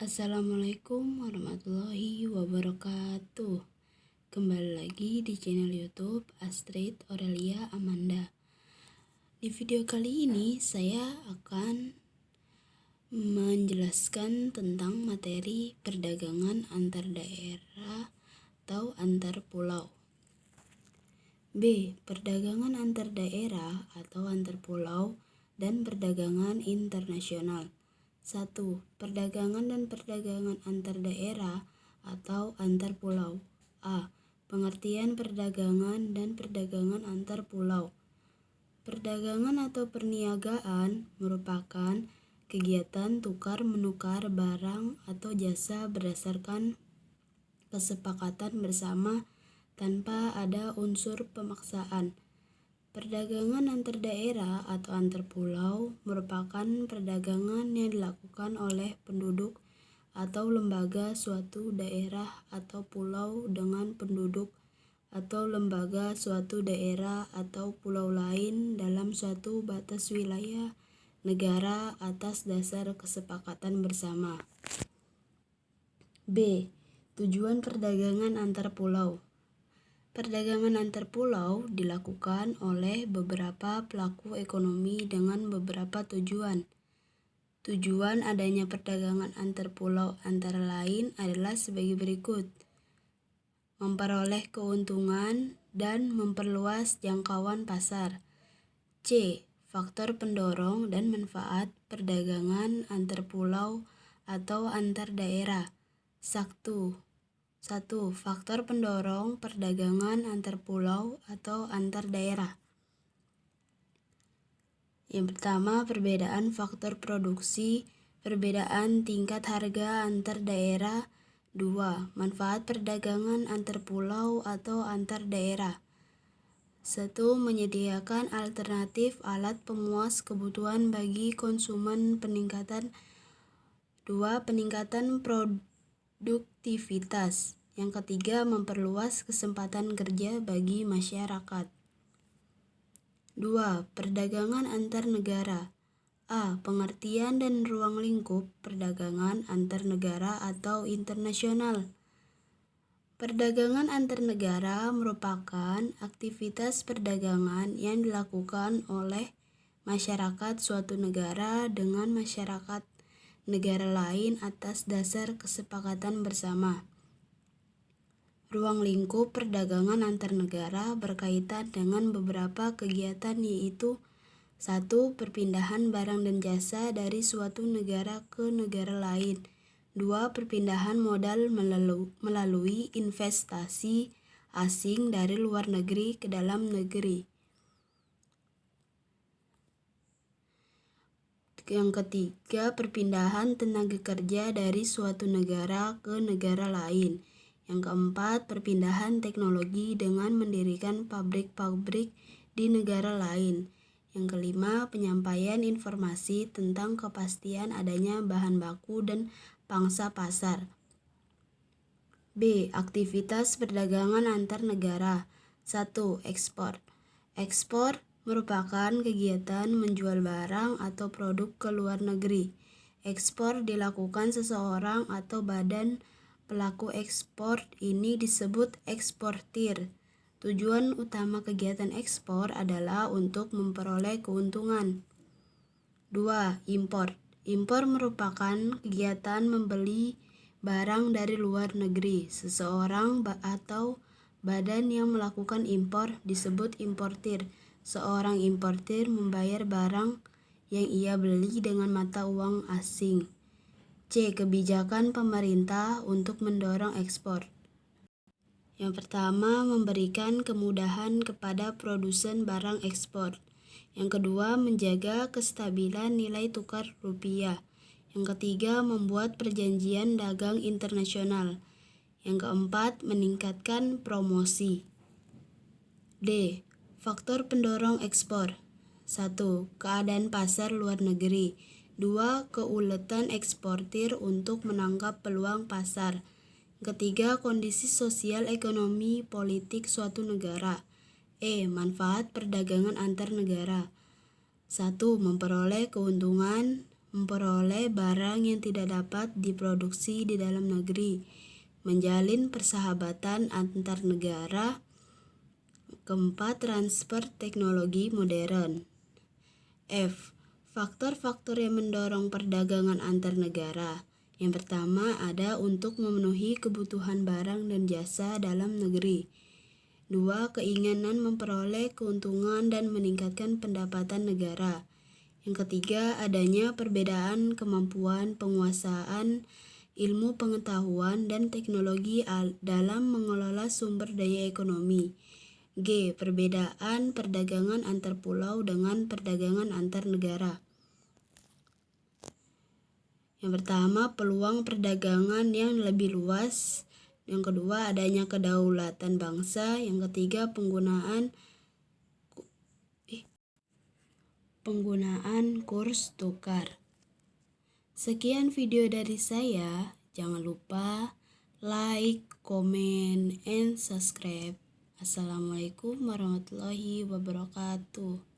Assalamualaikum warahmatullahi wabarakatuh. Kembali lagi di channel YouTube Astrid Aurelia Amanda. Di video kali ini saya akan menjelaskan tentang materi perdagangan antar daerah atau antar pulau. B. Perdagangan antar daerah atau antar pulau dan perdagangan internasional. 1. Perdagangan dan perdagangan antar daerah atau antar pulau. A. Pengertian perdagangan dan perdagangan antar pulau. Perdagangan atau perniagaan merupakan kegiatan tukar-menukar barang atau jasa berdasarkan kesepakatan bersama tanpa ada unsur pemaksaan. Perdagangan antar daerah atau antar pulau merupakan perdagangan yang dilakukan oleh penduduk atau lembaga suatu daerah atau pulau dengan penduduk atau lembaga suatu daerah atau pulau lain dalam suatu batas wilayah negara atas dasar kesepakatan bersama. B. Tujuan perdagangan antar pulau. Perdagangan antar pulau dilakukan oleh beberapa pelaku ekonomi dengan beberapa tujuan. Tujuan adanya perdagangan antar pulau antara lain adalah sebagai berikut: memperoleh keuntungan dan memperluas jangkauan pasar. C. Faktor pendorong dan manfaat perdagangan antar pulau atau antar daerah. 1. Faktor pendorong perdagangan antar pulau atau antar daerah. Yang pertama, perbedaan faktor produksi, perbedaan tingkat harga antar daerah. 2. Manfaat perdagangan antar pulau atau antar daerah. 1. Menyediakan alternatif alat pemuas kebutuhan bagi konsumen. Peningkatan. 2. Peningkatan produktivitas. Yang ketiga, memperluas kesempatan kerja bagi masyarakat. 2. Perdagangan antar negara. A. Pengertian dan ruang lingkup perdagangan antar negara atau internasional. Perdagangan antar negara merupakan aktivitas perdagangan yang dilakukan oleh masyarakat suatu negara dengan masyarakat negara lain atas dasar kesepakatan bersama. Ruang lingkup perdagangan antar negara berkaitan dengan beberapa kegiatan, yaitu 1. Perpindahan barang dan jasa dari suatu negara ke negara lain. 2. Perpindahan modal melalui investasi asing dari luar negeri ke dalam negeri. Yang ketiga, perpindahan tenaga kerja dari suatu negara ke negara lain. Yang keempat, perpindahan teknologi dengan mendirikan pabrik-pabrik di negara lain. Yang kelima, penyampaian informasi tentang kepastian adanya bahan baku dan pangsa pasar. B. Aktivitas perdagangan antar negara. 1. Ekspor. Ekspor merupakan kegiatan menjual barang atau produk ke luar negeri. Ekspor dilakukan seseorang atau badan pelaku ekspor ini disebut eksportir. Tujuan utama kegiatan ekspor adalah untuk memperoleh keuntungan. 2. Impor. Impor merupakan kegiatan membeli barang dari luar negeri. Seseorang atau badan yang melakukan impor disebut importir. Seorang importir membayar barang yang ia beli dengan mata uang asing. C. Kebijakan pemerintah untuk mendorong ekspor. Yang pertama, memberikan kemudahan kepada produsen barang ekspor. Yang kedua, menjaga kestabilan nilai tukar rupiah. Yang ketiga, membuat perjanjian dagang internasional. Yang keempat, meningkatkan promosi. D. Faktor pendorong ekspor. 1. Keadaan pasar luar negeri. 2. Keuletan eksportir untuk menangkap peluang pasar. Ketiga, kondisi sosial, ekonomi, politik suatu negara. Manfaat perdagangan antar negara. 1. Memperoleh keuntungan. memperoleh barang yang tidak dapat diproduksi di dalam negeri, menjalin persahabatan antar negara. Keempat, transfer teknologi modern. F. Faktor-faktor yang mendorong perdagangan antar negara. Yang pertama ada untuk memenuhi kebutuhan barang dan jasa dalam negeri. 2. Keinginan memperoleh keuntungan dan meningkatkan pendapatan negara. Yang ketiga, adanya perbedaan kemampuan penguasaan ilmu pengetahuan dan teknologi dalam mengelola sumber daya ekonomi. G. Perbedaan perdagangan antar pulau dengan perdagangan antar negara. Yang pertama, peluang perdagangan yang lebih luas. Yang kedua, adanya kedaulatan bangsa. Yang ketiga, penggunaan kurs tukar. Sekian video dari saya. Jangan lupa like, comment, and subscribe. Assalamualaikum warahmatullahi wabarakatuh.